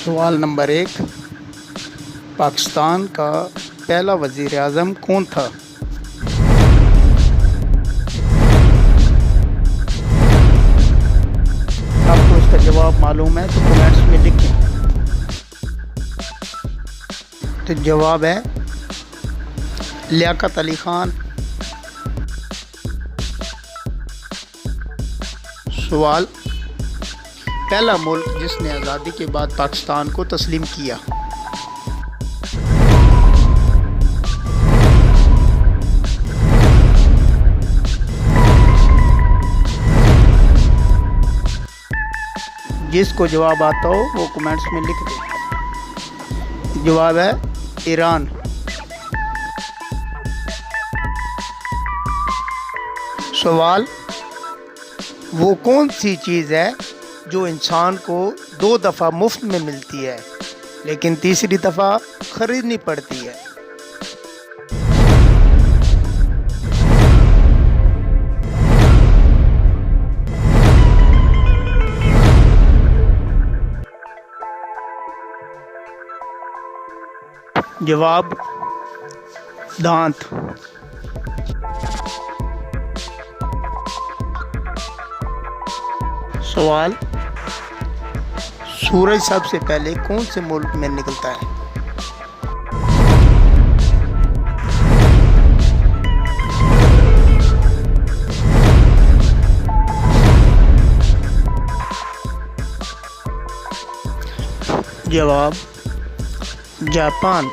सवाल नंबर 1, पाकिस्तान का पहला वज़ीर आज़म कौन था? आपको इसका जवाब मालूम है तो कमेंट्स में लिखें। तो जवाब है लियाकत अली खान। सवाल, पहला मुल्क जिसने आज़ादी के बाद पाकिस्तान को तस्लीम किया। जिसको जवाब आता हो वो कमेंट्स में लिख दे। जवाब है ईरान। सवाल, वो कौन सी चीज़ है जो इंसान को 2 दफ़ा मुफ्त में मिलती है लेकिन तीसरी दफ़ा खरीदनी पड़ती है? जवाब दांत। सवाल, सूरज सबसे पहले कौन से मुल्क में निकलता है? जवाब जापान।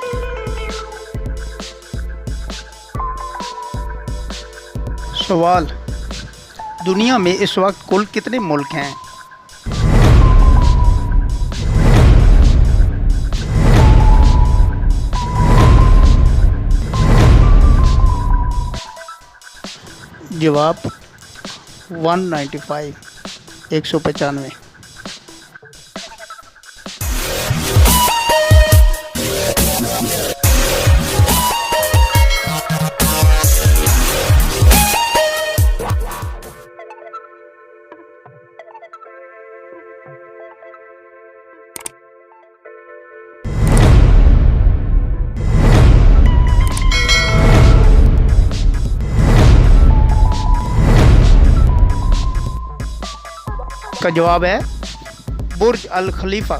सवाल, दुनिया में इस वक्त कुल कितने मुल्क हैं? जवाब 195, 195। का जवाब है बुर्ज अल खलीफा।